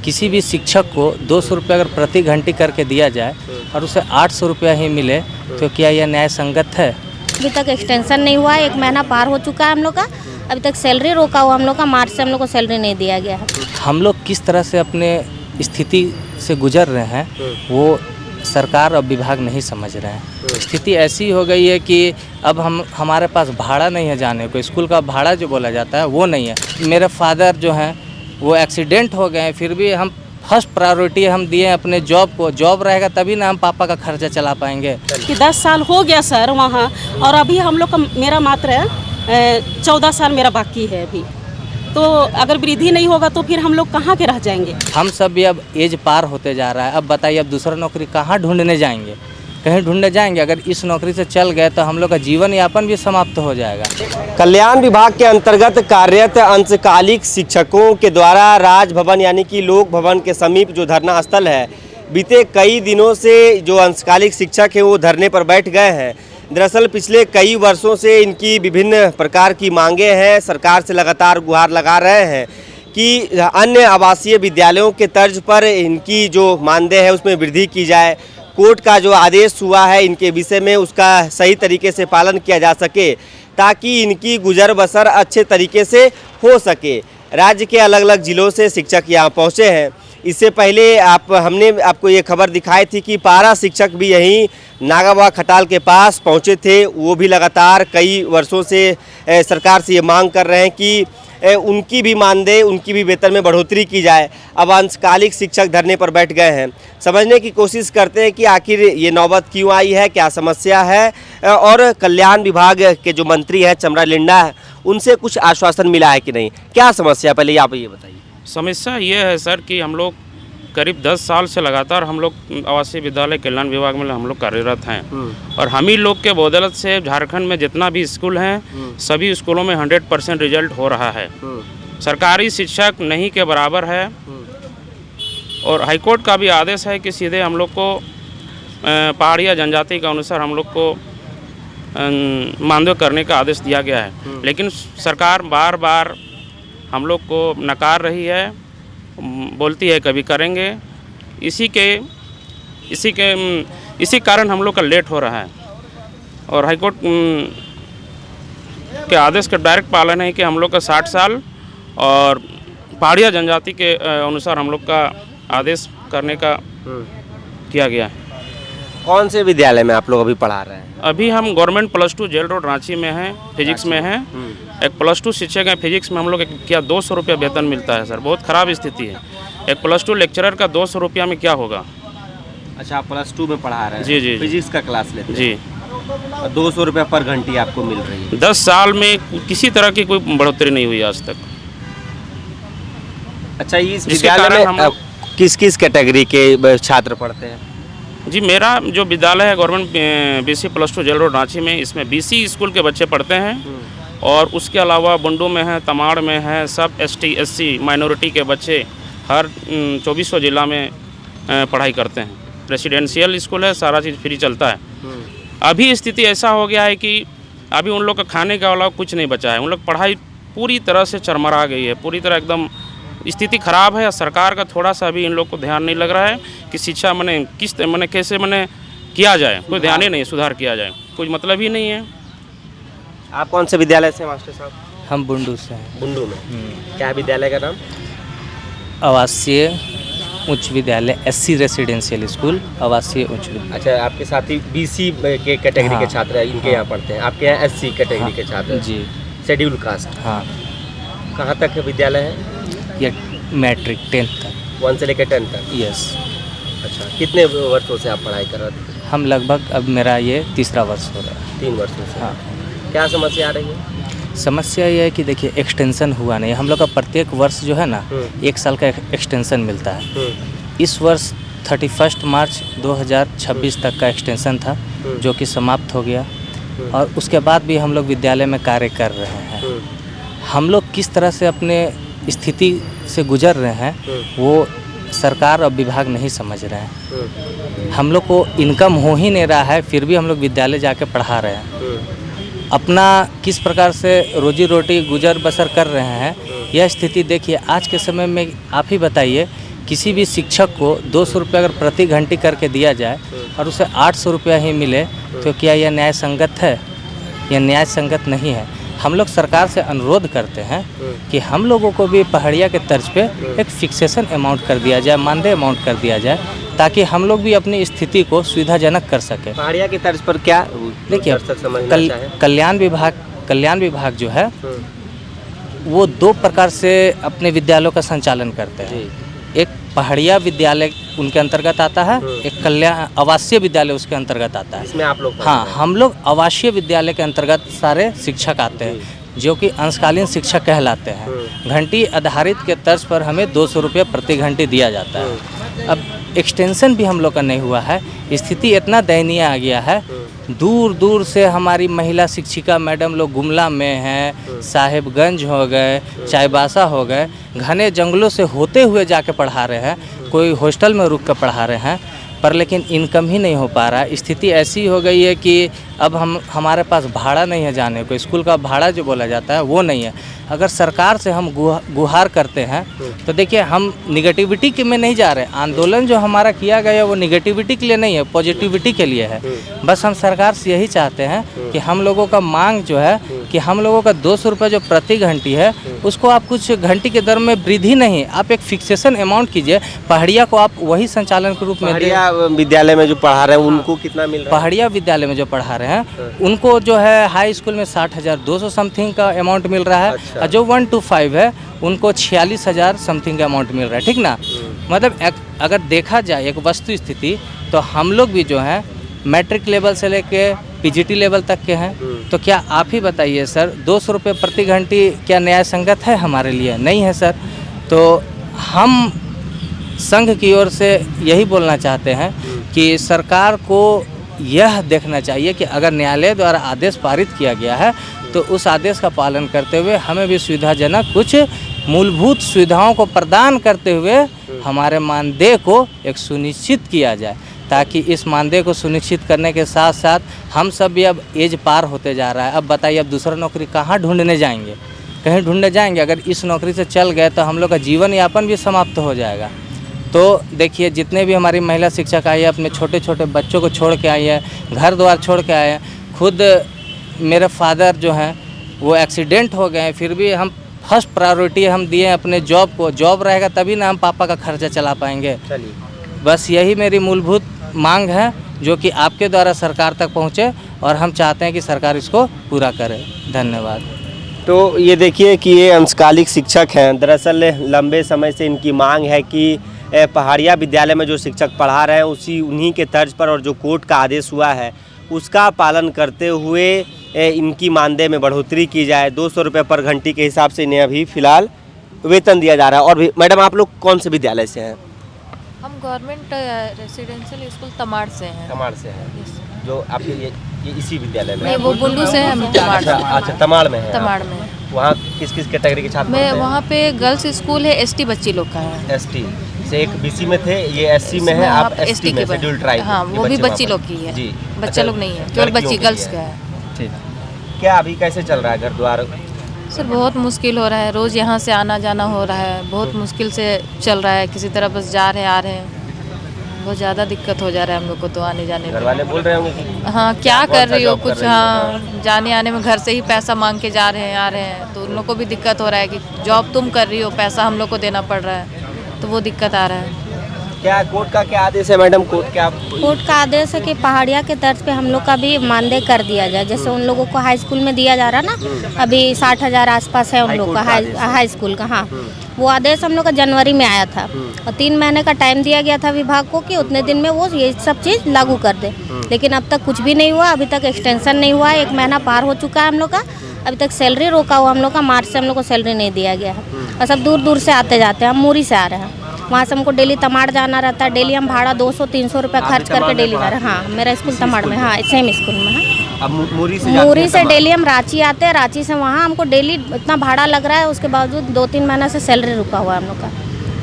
किसी भी शिक्षक को 200 रुपये अगर प्रति घंटे करके दिया जाए और उसे 800 रुपया ही मिले तो क्या यह न्याय संगत है? अभी तक एक्सटेंशन नहीं हुआ है, 1 महीना पार हो चुका है हम लोग का। अभी तक सैलरी रोका हुआ हम लोग का, मार्च से हम लोग को सैलरी नहीं दिया गया है। हम लोग किस तरह से अपने स्थिति से गुजर रहे हैं वो सरकार और विभाग नहीं समझ रहे हैं। स्थिति ऐसी हो गई है कि अब हमारे पास भाड़ा नहीं है जाने को, स्कूल का भाड़ा जो बोला जाता है वो नहीं है। मेरे फादर जो हैं वो एक्सीडेंट हो गए हैं, फिर भी हम फर्स्ट प्रायोरिटी हम दिए अपने जॉब को। जॉब रहेगा तभी ना हम पापा का खर्चा चला पाएंगे। कि 10 साल हो गया सर वहाँ, और अभी हम लोग का मेरा मात्र 14 साल मेरा बाकी है अभी। तो अगर वृद्धि नहीं होगा तो फिर हम लोग कहाँ के रह जाएंगे। हम सब भी अब एज पार होते जा रहा है। अब बताइए अब दूसरा नौकरी कहाँ ढूंढने जाएंगे? कहीं ढूंढने जाएंगे? अगर इस नौकरी से चल गए तो हम लोग का जीवन यापन भी समाप्त हो जाएगा। कल्याण विभाग के अंतर्गत कार्यरत अंशकालिक शिक्षकों के द्वारा राजभवन यानी कि लोक भवन के समीप जो धरना स्थल है, बीते कई दिनों से जो अंशकालिक शिक्षक हैं वो धरने पर बैठ गए हैं। दरअसल पिछले कई वर्षों से इनकी विभिन्न प्रकार की मांगें हैं, सरकार से लगातार गुहार लगा रहे हैं कि अन्य आवासीय विद्यालयों के तर्ज पर इनकी जो मानदेय है उसमें वृद्धि की जाए। कोर्ट का जो आदेश हुआ है इनके विषय में उसका सही तरीके से पालन किया जा सके ताकि इनकी गुजर बसर अच्छे तरीके से हो सके। राज्य के अलग अलग ज़िलों से शिक्षक यहाँ पहुँचे हैं। इससे पहले हमने आपको ये खबर दिखाई थी कि पारा शिक्षक भी यहीं नागाबा खटाल के पास पहुँचे थे। वो भी लगातार कई वर्षों से सरकार से ये मांग कर रहे हैं कि उनकी भी मानदेय, उनकी भी वेतन में बढ़ोतरी की जाए। अब अंशकालिक शिक्षक धरने पर बैठ गए हैं। समझने की कोशिश करते हैं कि आखिर ये नौबत क्यों आई है, क्या समस्या है, और कल्याण विभाग के जो मंत्री हैं चमरा लिंडा है उनसे कुछ आश्वासन मिला है कि नहीं, क्या समस्या पहले आप ये बताइए। समस्या ये है सर कि हम लोग करीब 10 साल से लगातार हम लोग आवासीय विद्यालय कल्याण विभाग में हम लोग कार्यरत हैं और हम ही लोग के बदौलत से झारखंड में जितना भी स्कूल हैं सभी स्कूलों में 100% रिजल्ट हो रहा है। सरकारी शिक्षक नहीं के बराबर है और हाईकोर्ट का भी आदेश है कि सीधे हम लोग को पहाड़िया जनजाति के अनुसार हम लोग को मानदेय करने का आदेश दिया गया है। लेकिन सरकार बार बार हम लोग को नकार रही है, बोलती है कभी करेंगे। इसी कारण हम लोग का लेट हो रहा है और हाईकोर्ट के आदेश का डायरेक्ट पालन है कि हम लोग का 60 साल और पहाड़िया जनजाति के अनुसार हम लोग का आदेश करने का किया गया है। कौन से विद्यालय में आप लोग अभी पढ़ा रहे हैं? अभी हम गवर्नमेंट +2 जेल रोड रांची में हैं, फिजिक्स में हैं। एक +2 शिक्षक है फिजिक्स में, हम लोग क्या 200 रुपया वेतन मिलता है सर, बहुत ख़राब स्थिति है। एक +2 लेक्चरर का 200 रुपया में क्या होगा। अच्छा, आप +2 में पढ़ा रहे हैं? जी। फिजिक्स का क्लास लेते हैं? जी। 200 रुपया पर घंटी आपको मिल रही है। 10 साल में किसी तरह की कोई बढ़ोतरी नहीं हुई आज तक। अच्छा, इस विद्यालय में किस किस कैटेगरी के छात्र पढ़ते हैं? जी, मेरा जो विद्यालय है government BC +2 Jail Road Ranchi में, इसमें BC स्कूल के बच्चे पढ़ते हैं और उसके अलावा बुंडू में है, तमाड़ में है, सब ST SC माइनॉरिटी के बच्चे हर 2400 जिला में पढ़ाई करते हैं। रेसिडेंशियल स्कूल है, सारा चीज़ फ्री चलता है। अभी स्थिति ऐसा हो गया है कि अभी उन लोग का खाने का अलावा कुछ नहीं बचा है। उन लोग पढ़ाई पूरी तरह से चरमरा गई है, पूरी तरह एकदम स्थिति खराब है। सरकार का थोड़ा सा भी इन लोग को ध्यान नहीं लग रहा है कि शिक्षा कैसे किया जाए, कोई ध्यान ही नहीं, सुधार किया जाए, कोई मतलब ही नहीं है। आप कौन से विद्यालय से मास्टर साहब? हम बुंडू से हैं। बुंडू में? क्या विद्यालय का नाम? आवासीय उच्च विद्यालय SC रेसिडेंशियल स्कूल आवासीय उच्च विद्यालय। अच्छा, आपके साथी BC के कैटेगरी के छात्र हैं, इनके यहाँ पढ़ते हैं। आपके यहाँ SC कैटेगरी के छात्र? जी। Schedule caste? हाँ। कहाँ तक विद्यालय है? ये मैट्रिक 10th तक। 1 से लेकर 10 तक? यस। अच्छा, कितने वर्षों से आप पढ़ाई कर रहे थे? हम लगभग अब मेरा ये 3रा वर्ष हो रहा है। 3 वर्षों से? हाँ। क्या समस्या आ रही है? समस्या ये है कि देखिए एक्सटेंशन हुआ नहीं। हम लोग का प्रत्येक वर्ष जो है ना 1 साल का एक्सटेंशन मिलता है। इस वर्ष 31 मार्च 2026 तक का एक्सटेंशन था जो कि समाप्त हो गया और उसके बाद भी हम लोग विद्यालय में कार्य कर रहे हैं। हम लोग किस तरह से अपने स्थिति से गुजर रहे हैं वो सरकार और विभाग नहीं समझ रहे हैं। हम लोग को इनकम हो ही नहीं रहा है, फिर भी हम लोग विद्यालय जाके पढ़ा रहे हैं। अपना किस प्रकार से रोजी रोटी गुजर बसर कर रहे हैं, यह स्थिति देखिए। आज के समय में आप ही बताइए किसी भी शिक्षक को 200 रुपये अगर प्रति घंटी करके दिया जाए और उसे 800 रुपया ही मिले तो क्या यह न्याय संगत है? यह न्याय संगत नहीं है। हम लोग सरकार से अनुरोध करते हैं कि हम लोगों को भी पहाड़िया के तर्ज पे एक फिक्सेशन अमाउंट कर दिया जाए, मानदेय अमाउंट कर दिया जाए, ताकि हम लोग भी अपनी स्थिति को सुविधाजनक कर सकें। पहाड़िया की तर्ज पर क्या देखिए, कल्याण विभाग जो है वो 2 प्रकार से अपने विद्यालयों का संचालन करते हैं। एक पहाड़िया विद्यालय उनके अंतर्गत आता है, एक कल्याण आवासीय विद्यालय उसके अंतर्गत आता है। इसमें आप लोग हाँ, हम लोग आवासीय विद्यालय के अंतर्गत सारे शिक्षक आते हैं, जो कि अंशकालीन शिक्षक कहलाते हैं। घंटी आधारित के तर्ज पर हमें 200 रुपये प्रति घंटी दिया जाता है। अब एक्सटेंशन भी हम लोग का नहीं हुआ है। स्थिति इतना दयनीय आ गया है, दूर दूर से हमारी महिला शिक्षिका मैडम लोग गुमला में हैं, साहिबगंज हो गए, चाईबासा हो गए, घने जंगलों से होते हुए जाके पढ़ा रहे हैं। कोई हॉस्टल में रुक कर पढ़ा रहे हैं, पर लेकिन इनकम ही नहीं हो पा रहा है। स्थिति ऐसी हो गई है कि अब हमारे पास भाड़ा नहीं है जाने को, स्कूल का भाड़ा जो बोला जाता है वो नहीं है। अगर सरकार से हम गुहार करते हैं तो देखिए, हम निगेटिविटी के में नहीं जा रहे। आंदोलन जो हमारा किया गया है वो निगेटिविटी के लिए नहीं है, पॉजिटिविटी के लिए है। बस हम सरकार से यही चाहते हैं कि हम लोगों का मांग जो है कि हम लोगों का 200 रुपये जो प्रति घंटी है उसको आप कुछ घंटी के दर में वृद्धि नहीं, आप एक फिक्सेशन अमाउंट कीजिए। पहाड़िया को आप वही संचालन के रूप में पहाड़िया विद्यालय में जो पढ़ा रहे हैं उनको कितना मिल रहा है? पहाड़िया विद्यालय में जो पढ़ा रहे हैं उनको जो है हाई स्कूल में 60,200 समथिंग का अमाउंट मिल रहा है। और जो 1 to 5 है उनको 46,000 समथिंग का अमाउंट मिल रहा है। ठीक ना, मतलब अगर देखा जाए एक वस्तु स्थिति, तो हम लोग भी जो है मैट्रिक लेवल से लेके पीजीटी लेवल तक के हैं। तो क्या आप ही बताइए सर, 200 रुपये प्रति घंटी क्या न्याय संगत है हमारे लिए? नहीं है सर। तो हम संघ की ओर से यही बोलना चाहते हैं कि सरकार को यह देखना चाहिए कि अगर न्यायालय द्वारा आदेश पारित किया गया है तो उस आदेश का पालन करते हुए हमें भी सुविधाजनक कुछ मूलभूत सुविधाओं को प्रदान करते हुए हमारे मानदेय को एक सुनिश्चित किया जाए, ताकि इस मानदेय को सुनिश्चित करने के साथ साथ हम सब भी अब एज पार होते जा रहा है। अब बताइए, अब दूसरा नौकरी कहाँ ढूंढने जाएंगे? कहीं ढूंढने जाएंगे? अगर इस नौकरी से चल गए तो हम लोग का जीवन यापन भी समाप्त हो जाएगा। तो देखिए, जितने भी हमारी महिला शिक्षक आई है, अपने छोटे छोटे बच्चों को छोड़ के आई है, घर द्वार छोड़ के आए हैं। खुद मेरे फादर जो हैं वो एक्सीडेंट हो गए हैं, फिर भी हम फर्स्ट प्रायोरिटी हम दिए अपने जॉब को। जॉब रहेगा तभी ना हम पापा का खर्चा चला पाएंगे। बस यही मेरी मूलभूत मांग है जो कि आपके द्वारा सरकार तक पहुँचे, और हम चाहते हैं कि सरकार इसको पूरा करे। धन्यवाद। तो ये देखिए कि ये अंशकालिक शिक्षक हैं। दरअसल लंबे समय से इनकी मांग है कि पहाड़िया विद्यालय में जो शिक्षक पढ़ा रहे हैं उन्हीं के तर्ज पर, और जो कोर्ट का आदेश हुआ है उसका पालन करते हुए इनकी मानदेय में बढ़ोतरी की जाए। 200 रुपये पर घंटी के हिसाब से इन्हें अभी फ़िलहाल वेतन दिया जा रहा है। और भी मैडम, आप लोग कौन से विद्यालय से हैं? हम गवर्नमेंट रेसिडेंशियल स्कूल तमाड़ से हैं। तमाड़ से हैं? जो आपके ये इसी विद्यालय में? नहीं, वो बुंडू से हम तमाड़ से। अच्छा, तमाड़ में है? तमाड़ में। वहाँ किस किस कैटेगरी के छात्र? मैं वहाँ पे गर्ल्स स्कूल है, एसटी बच्ची लोग का है। एसटी से एक बीसी में थे, ये एससी में है, आप एसटी में, शेड्यूल्ड ट्राइब। हाँ, वो भी बच्ची लोग की है जी, बच्चा लोग नहीं है, केवल बच्ची गर्ल्स का है। ठीक। क्या अभी कैसे चल रहा है घर द्वार? सर बहुत मुश्किल हो रहा है, रोज़ यहाँ से आना जाना हो रहा है, बहुत मुश्किल से चल रहा है। किसी तरह बस जा रहे हैं आ रहे हैं, बहुत ज़्यादा दिक्कत हो जा रहा है हम लोग को तो आने जाने में। घर वाले बोल रहे होंगे कि हाँ क्या कर रही हो कुछ, हाँ जाने आने में घर से ही पैसा मांग के जा रहे हैं आ रहे हैं, तो उन लोग को भी दिक्कत हो रहा है कि जॉब तुम कर रही हो, पैसा हम लोग को देना पड़ रहा है, तो वो दिक्कत आ रहा है। क्या कोर्ट का क्या आदेश है मैडम? कोर्ट का आदेश है कि पहाड़िया के तर्ज पे हम लोग का भी मानदेय कर दिया जाए। जैसे उन लोगों को हाई स्कूल में दिया जा रहा ना, अभी 60,000 आसपास है उन लोग का हाई स्कूल का। हाँ, वो आदेश हम लोग का जनवरी में आया था और 3 महीने का टाइम दिया गया था विभाग को कि उतने दिन में वो ये सब चीज़ लागू कर दे। लेकिन अब तक कुछ भी नहीं हुआ, अभी तक एक्सटेंशन नहीं हुआ है। 1 महीना पार हो चुका है हम लोग का, अभी तक सैलरी रोका हुआ हम लोग का। मार्च से हम लोग को सैलरी नहीं दिया गया है और सब दूर दूर से आते जाते हैं। हम मूरी से आ रहे हैं, वहाँ से हमको डेली तमाड़ जाना रहता है। डेली हम भाड़ा 200-300 रुपये खर्च करके डेली जा रहे हैं। हाँ, मेरा स्कूल तमाड़ में, हाँ सेम स्कूल में है। अब मूरी से डेली हम रांची आते हैं, रांची से वहाँ हमको डेली इतना भाड़ा लग रहा है, उसके बावजूद 2-3 महीना से सैलरी रुका हुआ है हम लोग का।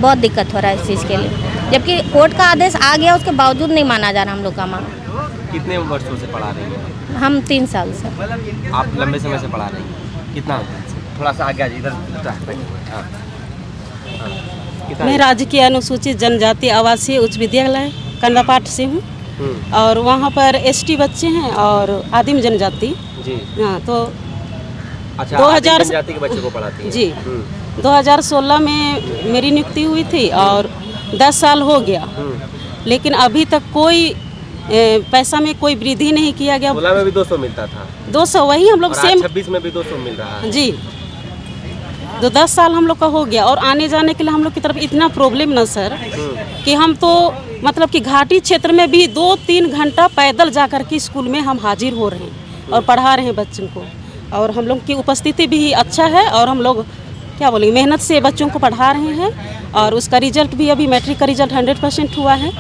बहुत दिक्कत हो रहा है इस चीज़ के लिए, जबकि कोर्ट का आदेश आ गया उसके बावजूद नहीं माना जा रहा हम लोग का मांग। कितने वर्षों से पढ़ा रही हैं? हम 3 साल से। आप लंबे समय से पढ़ा रही हैं? कितना? थोड़ा सा आगे इधर। हाँ, मैं राजकीय अनुसूचित जनजाति आवासीय उच्च विद्यालय कंदापाट से हूँ और वहाँ पर एसटी बच्चे हैं और आदिम जनजाति। जी। हाँ तो अच्छा, 2000 आदिम जनजाति के बच्चे को पढ़ाती हैं। जी 2016 में मेरी नियुक्ति हुई थी और 10 साल हो गया, लेकिन अभी तक कोई पैसा में कोई वृद्धि नहीं किया गया। 16 में भी 200 मिलता था, 200 वही हम लोग सेम। 26 में भी 200 मिल रहा है। जी तो 10 साल हम लोग का हो गया और आने जाने के लिए हम लोग की तरफ इतना प्रॉब्लम ना सर कि हम तो मतलब कि घाटी क्षेत्र में भी 2-3 घंटा पैदल जा कर के स्कूल में हम हाजिर हो रहे हैं और पढ़ा रहे हैं बच्चों को, और हम लोग की उपस्थिति भी अच्छा है और हम लोग क्या बोलेंगे मेहनत से बच्चों को पढ़ा रहे हैं और उसका रिजल्ट भी अभी मैट्रिक का रिजल्ट 100% हुआ है।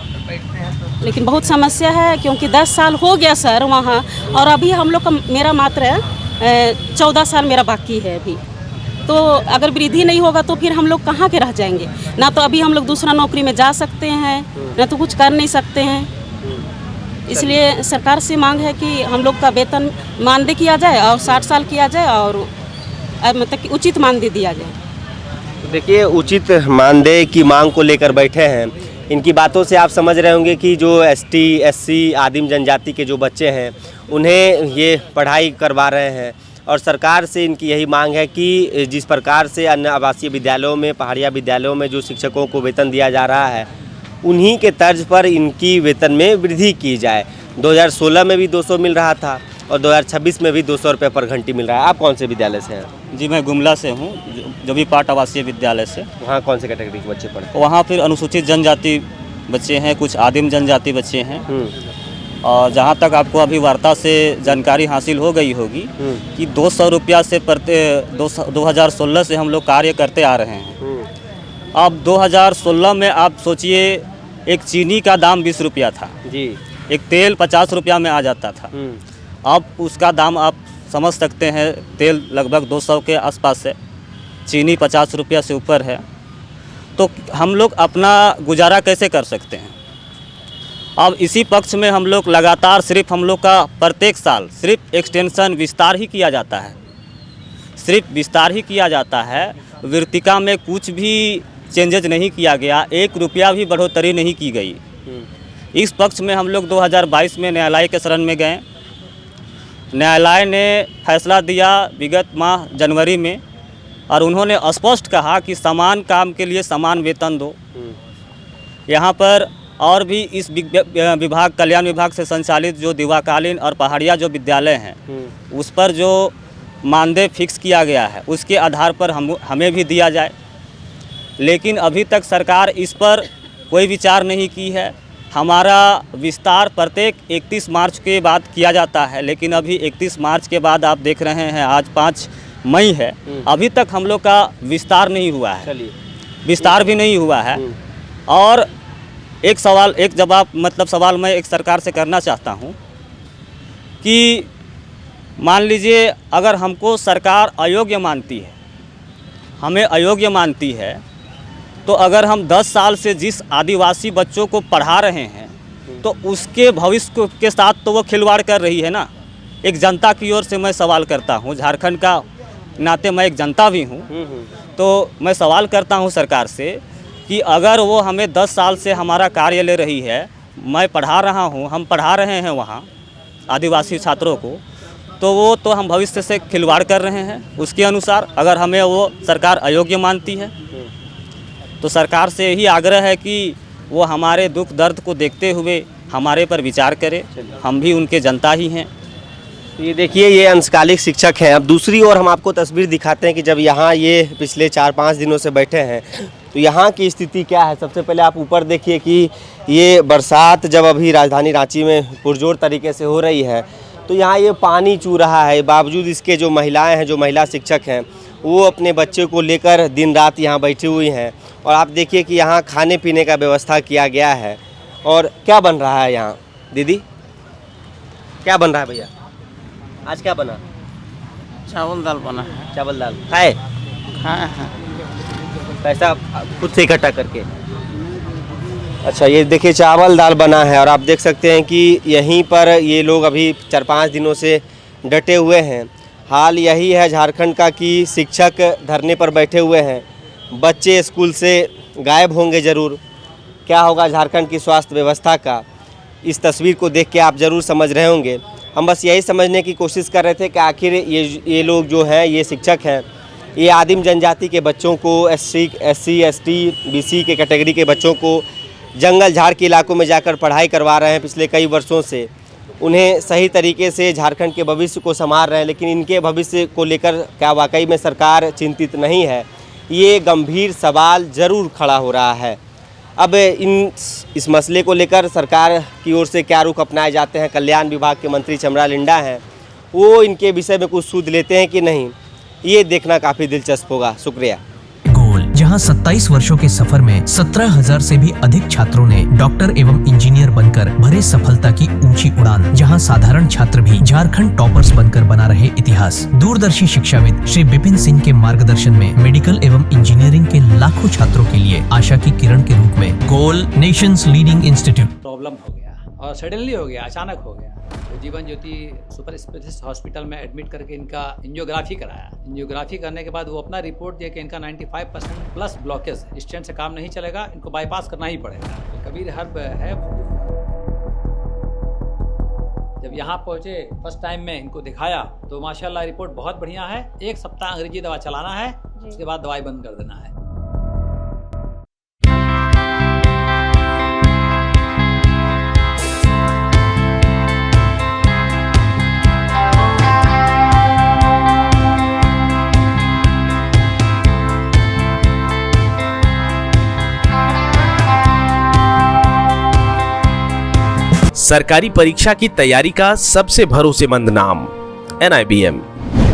लेकिन बहुत समस्या है क्योंकि 10 साल हो गया सर वहाँ, और अभी हम लोग का मेरा मात्र 14 साल मेरा बाकी है अभी। तो अगर वृद्धि नहीं होगा तो फिर हम लोग कहाँ के रह जाएंगे, ना तो अभी हम लोग दूसरा नौकरी में जा सकते हैं ना तो कुछ कर नहीं सकते हैं। इसलिए सरकार से मांग है कि हम लोग का वेतन मानदेय किया जाए और 60 साल किया जाए और मतलब कि उचित मानदेय दिया जाए। देखिए, उचित मानदेय की मांग को लेकर बैठे हैं। इनकी बातों से आप समझ रहे होंगे कि जो एसटी, एससी, आदिम जनजाति के जो बच्चे हैं उन्हें ये पढ़ाई करवा रहे हैं और सरकार से इनकी यही मांग है कि जिस प्रकार से अन्य आवासीय विद्यालयों में, पहाड़िया विद्यालयों में जो शिक्षकों को वेतन दिया जा रहा है उन्हीं के तर्ज पर इनकी वेतन में वृद्धि की जाए। 2016 में भी 200 मिल रहा था और 2026 में भी 200 रुपये पर घंटी मिल रहा है। आप कौन से विद्यालय से हैं? जी मैं गुमला से हूँ, जो भी पाट आवासीय विद्यालय से। वहाँ कौन से कैटेगरी के बच्चे पढ़ते हैं? वहाँ फिर अनुसूचित जनजाति बच्चे हैं, कुछ आदिम जनजाति बच्चे हैं। और जहाँ तक आपको अभी वार्ता से जानकारी हासिल हो गई होगी कि 200 रुपया से 2016 से हम लोग कार्य करते आ रहे हैं। अब 2016 में आप सोचिए एक चीनी का दाम 20 रुपया था जी, एक तेल 50 रुपया में आ जाता था। अब उसका दाम आप समझ सकते हैं, तेल लगभग 200 के आसपास है, चीनी 50 रुपया से ऊपर है। तो हम लोग अपना गुजारा कैसे कर सकते हैं? अब इसी पक्ष में हम लोग लगातार सिर्फ हम लोग का प्रत्येक साल सिर्फ एक्सटेंशन विस्तार ही किया जाता है, सिर्फ विस्तार ही किया जाता है। वृत्तिका में कुछ भी चेंजेज नहीं किया गया, 1 रुपया भी बढ़ोतरी नहीं की गई। इस पक्ष में हम लोग 2022 में न्यायालय के शरण में गए। न्यायालय ने फैसला दिया विगत माह जनवरी में और उन्होंने स्पष्ट कहा कि समान काम के लिए समान वेतन दो। यहाँ पर और भी इस विभाग, कल्याण विभाग से संचालित जो दिवाकालीन और पहाड़िया जो विद्यालय हैं उस पर जो मानदेय फिक्स किया गया है उसके आधार पर हमें भी दिया जाए। लेकिन अभी तक सरकार इस पर कोई विचार नहीं की है। हमारा विस्तार प्रत्येक 31 मार्च के बाद किया जाता है, लेकिन अभी 31 मार्च के बाद आप देख रहे हैं आज 5 मई है, अभी तक हम लोग का विस्तार नहीं हुआ है, विस्तार भी नहीं हुआ है। और एक सवाल मैं एक सरकार से करना चाहता हूँ कि मान लीजिए अगर हमको सरकार अयोग्य मानती है, हमें अयोग्य मानती है, तो अगर हम 10 साल से जिस आदिवासी बच्चों को पढ़ा रहे हैं तो उसके भविष्य के साथ तो वो खिलवाड़ कर रही है ना। एक जनता की ओर से मैं सवाल करता हूँ, झारखंड का नाते मैं एक जनता भी हूँ, तो मैं सवाल करता हूँ सरकार से कि अगर वो हमें 10 साल से हमारा कार्य ले रही है, मैं पढ़ा रहा हूँ, हम पढ़ा रहे हैं वहाँ आदिवासी छात्रों को, तो वो तो हम भविष्य से खिलवाड़ कर रहे हैं उसके अनुसार। अगर हमें वो सरकार अयोग्य मानती है तो सरकार से यही आग्रह है कि वो हमारे दुख दर्द को देखते हुए हमारे पर विचार करे, हम भी उनके जनता ही हैं। ये देखिए, ये अंशकालिक शिक्षक हैं। अब दूसरी ओर हम आपको तस्वीर दिखाते हैं कि जब यहाँ ये पिछले 4-5 दिनों से बैठे हैं तो यहाँ की स्थिति क्या है। सबसे पहले आप ऊपर देखिए कि ये बरसात जब अभी राजधानी रांची में पुरजोर तरीके से हो रही है तो यहाँ ये पानी चू रहा है। बावजूद इसके जो महिलाएं हैं, जो महिला शिक्षक हैं, वो अपने बच्चे को लेकर दिन रात यहाँ बैठी हुई हैं। और आप देखिए कि यहाँ खाने पीने का व्यवस्था किया गया है। और क्या बन रहा है यहाँ? दीदी, क्या बन रहा है भैया? आज क्या बना? चावल दाल बना है। चावल दाल खाए हैं। पैसा खुद से इकट्ठा करके? अच्छा, ये देखिए चावल दाल बना है और आप देख सकते हैं कि यहीं पर ये लोग अभी 4-5 दिनों से डटे हुए हैं। हाल यही है झारखंड का कि शिक्षक धरने पर बैठे हुए हैं, बच्चे स्कूल से गायब होंगे ज़रूर। क्या होगा झारखंड की स्वास्थ्य व्यवस्था का, इस तस्वीर को देख के आप ज़रूर समझ रहे होंगे। हम बस यही समझने की कोशिश कर रहे थे कि आखिर ये लोग जो हैं, ये शिक्षक हैं, ये आदिम जनजाति के बच्चों को, SC ST BC के कैटेगरी के बच्चों को जंगल झाड़ के इलाकों में जाकर पढ़ाई करवा रहे हैं पिछले कई वर्षों से। उन्हें सही तरीके से झारखंड के भविष्य को संभाल रहे हैं, लेकिन इनके भविष्य को लेकर क्या वाकई में सरकार चिंतित नहीं है? ये गंभीर सवाल ज़रूर खड़ा हो रहा है। अब इस मसले को लेकर सरकार की ओर से क्या रुख अपनाए जाते हैं? कल्याण विभाग के मंत्री चमरा लिंडा हैं, वो इनके विषय में कुछ सूद लेते हैं कि नहीं, ये देखना काफ़ी दिलचस्प होगा। शुक्रिया। गोल, जहां 27 वर्षों के सफर में 17,000 से भी अधिक छात्रों ने डॉक्टर एवं इंजीनियर बनकर भरे सफलता की ऊंची उड़ान, जहां साधारण छात्र भी झारखंड टॉपर्स बनकर बना रहे इतिहास। दूरदर्शी शिक्षाविद श्री विपिन सिंह के मार्गदर्शन में मेडिकल एवं इंजीनियरिंग के लाखों छात्रों के लिए आशा की किरण के रूप में गोल, नेशंस लीडिंग इंस्टीट्यूट। प्रॉब्लम हो गया और सडनली हो गया, अचानक हो गया। तो Jeevan Jyoti super specialist hospital में एडमिट करके इनका एंजियोग्राफी कराया। एंजियोग्राफी करने के बाद वो अपना रिपोर्ट दिया कि इनका 95% प्लस ब्लॉकेज, स्टेंट से काम नहीं चलेगा, इनको बाईपास करना ही पड़ेगा। तो कबीर हर्ब है, जब यहाँ पहुँचे फर्स्ट टाइम में इनको दिखाया तो माशाल्लाह रिपोर्ट बहुत बढ़िया है। 1 सप्ताह अंग्रेजी दवा चलाना है, उसके बाद दवाई बंद कर देना है। सरकारी परीक्षा की तैयारी का सबसे भरोसेमंद नाम NIBM।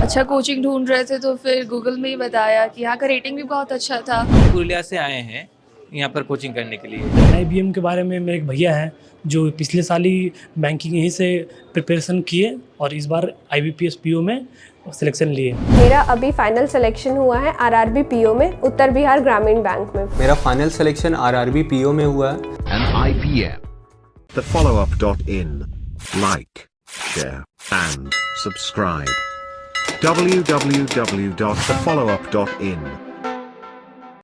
अच्छा कोचिंग ढूंढ रहे थे तो फिर गूगल में ही बताया कि यहाँ का रेटिंग भी बहुत अच्छा था। पुरुलिया से आए हैं यहाँ पर कोचिंग करने के लिए। NIBM के बारे में मेरे एक भैया हैं जो पिछले साल ही बैंकिंग यहीं से प्रिपरेशन किए और इस बार IBPS PO में सिलेक्शन लिए। मेरा अभी फाइनल सिलेक्शन हुआ है RRB PO में, उत्तर बिहार ग्रामीण बैंक में। मेरा फाइनल सिलेक्शन RRB PO में हुआ है। NIBM, thefollowup.in. Like, share and subscribe. www.thefollowup.in